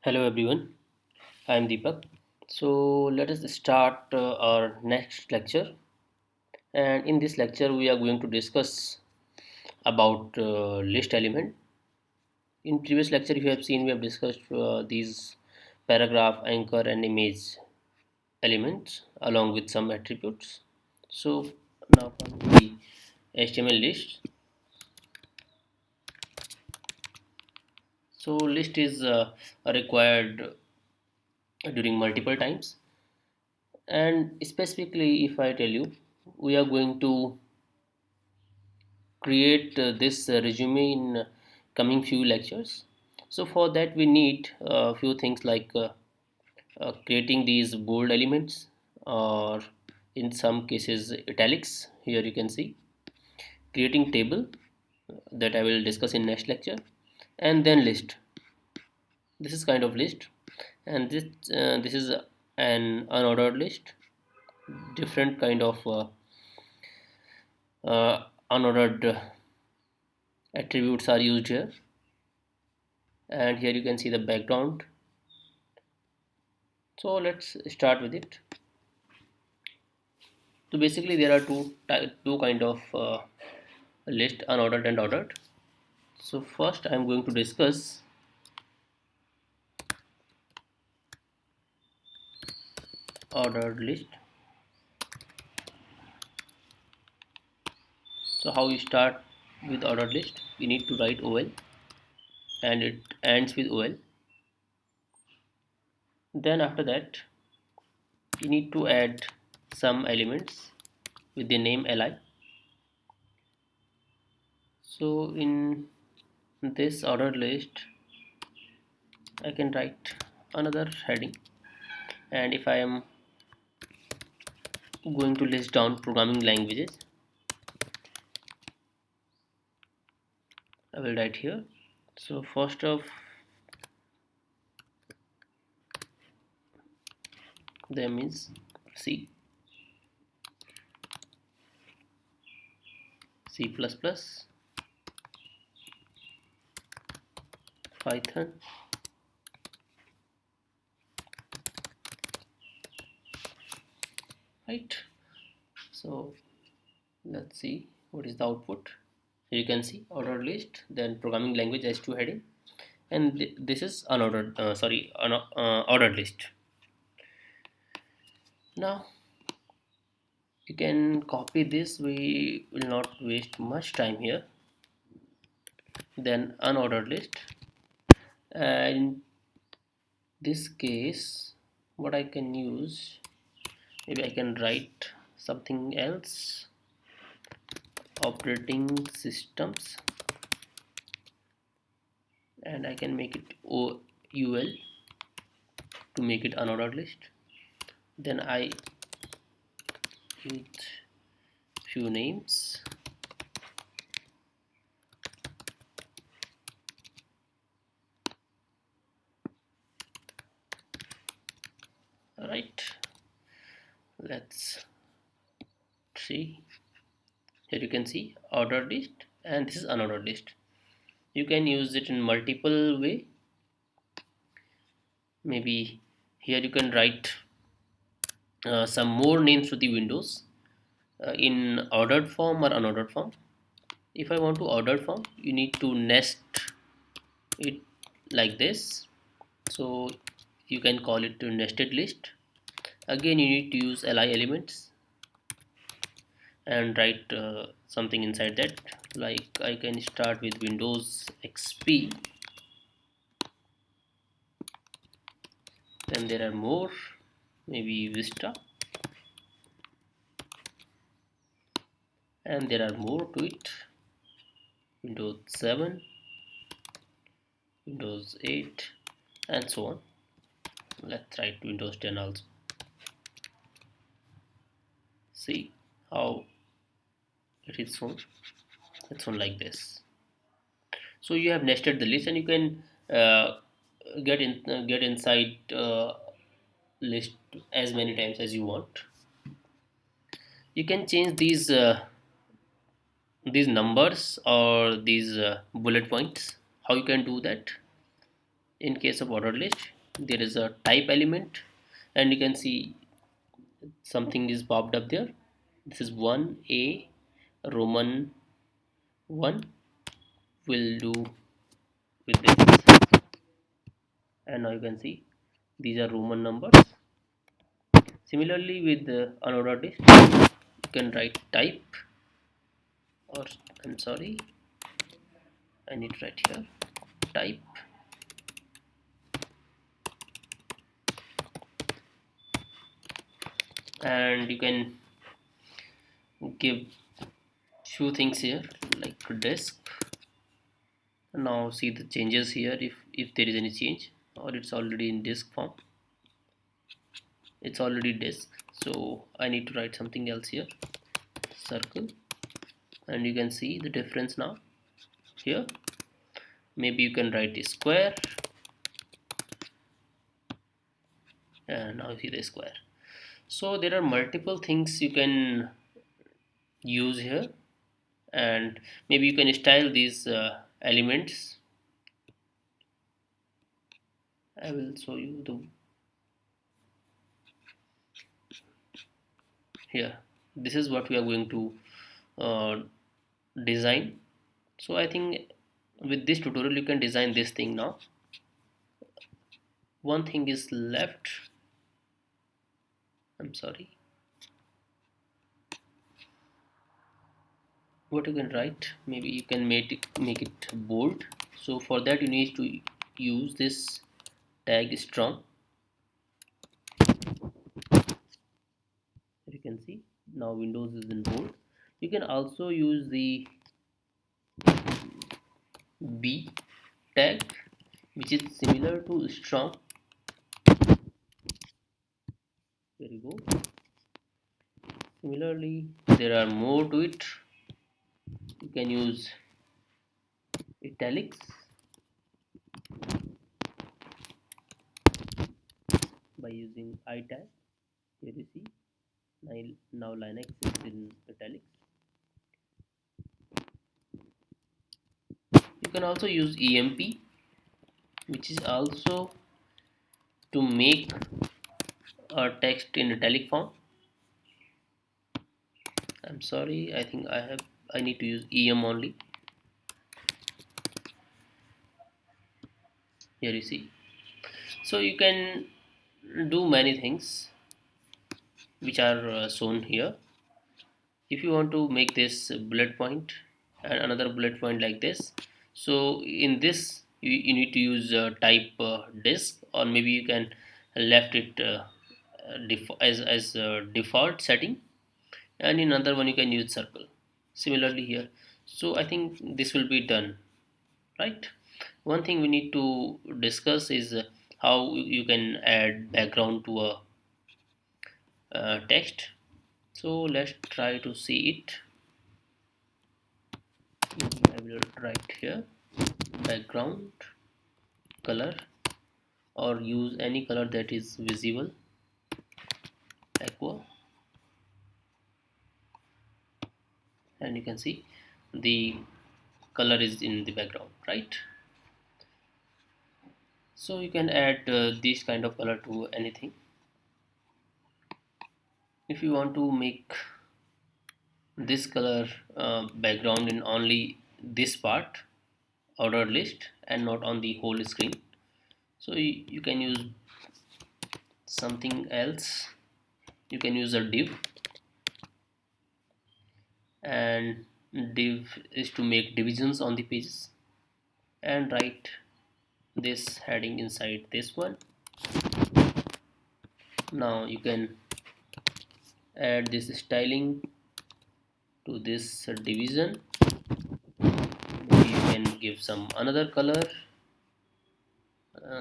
Hello everyone, I am Deepak. So let us start our next lecture. And in this lecture, we are going to discuss about list element. In previous lecture, if you have seen, we have discussed these paragraph, anchor, and image elements along with some attributes. So now come to the HTML list. So list is required during multiple times, and specifically, if I tell you, we are going to create this resume in coming few lectures. So for that we need a few things like creating these bold elements, or in some cases italics. Here you can see creating table that I will discuss in next lecture, and then list. This is kind of list, and this is an unordered list. Different kind of unordered attributes are used here, and here you can see the background. So let's start with it. So basically there are two kind of list, unordered and ordered. So first I'm going to discuss ordered list. So how you start with ordered list? You need to write OL and it ends with OL. Then after that you need to add some elements with the name li. So in this ordered list I can write another heading, and if I am going to list down programming languages, I will write here. So first of them is C, C++, Python, right? So let's see what is the output. Here you can see ordered list, then programming language S2 heading, and this is unordered, ordered list. Now you can copy this. We will not waste much time here. Then unordered list, and this case, what I can use, maybe I can write something else. Operating systems, and I can make it OUL to make it unordered list. Then I use few names, right? Let's see. Here you can see ordered list, and this is unordered list. You can use it in multiple way. Maybe here you can write some more names to the windows in ordered form or unordered form. If I want to ordered form, you need to nest it like this. So you can call it a nested list. Again, you need to use li elements and write something inside that, like I can start with Windows XP. Then there are more, maybe Vista, and there are more to it. Windows 7, Windows 8, and so on. Let's write Windows 10 also. See how it is shown. It's shown like this. So you have nested the list, and you can get inside list as many times as you want. You can change these numbers or these bullet points. How you can do that? In case of ordered list, there is a type element, and you can see something is popped up there. This is 1a Roman 1 will do with this, and now you can see these are Roman numbers. Similarly, with the unordered list, you can write type, or I'm sorry, I need to write here type, and you can give few things here like disk. Now see the changes here, if there is any change, or it's already in disk form. It's already disk, so I need to write something else here, circle, and you can see the difference now here. Maybe you can write a square, and now see the square. So there are multiple things you can use here, and maybe you can style these elements. I will show you the here. This is what we are going to uh, design. So I think with this tutorial you can design this thing now. One thing is left, I'm sorry, what you can write, maybe you can make it bold. So for that you need to use this tag strong. You can see now Windows is in bold. You can also use the B tag, which is similar to strong. There you go. Similarly, there are more to it. You can use italics by using I tag. Here you see now Linux is in italics. You can also use EMP, which is also to make a text in italic form. I'm sorry, I think I need to use EM only. Here you see. So you can do many things which are shown here. If you want to make this bullet point and another bullet point like this, so in this you need to use type disk, or maybe you can left it as default setting, and in another one you can use circle. Similarly here, so I think this will be done, right? One thing we need to discuss is how you can add background to a text. So let's try to see it. I will write here background color, or use any color that is visible, aqua, and you can see the color is in the background, right? So you can add this kind of color to anything. If you want to make this color background in only this part, ordered list, and not on the whole screen, so you can use something else. You can use a div, and div is to make divisions on the pages, and write this heading inside this one. Now you can add this styling to this division. Maybe you can give some another color.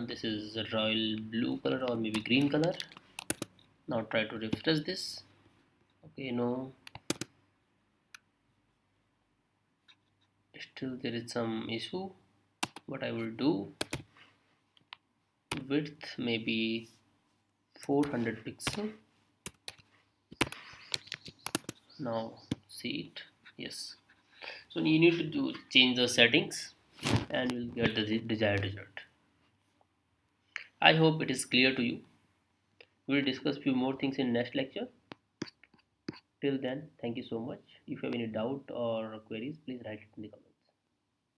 This is a royal blue color, or maybe green color. Now try to refresh this. Okay, no, still there is some issue. What I will do, width maybe 400 pixel. Now see it, yes. So you need to change the settings, and you'll get the desired result. I hope it is clear to you. We'll discuss few more things in next lecture. Till then, thank you so much. If you have any doubt or queries, please write it in the comments.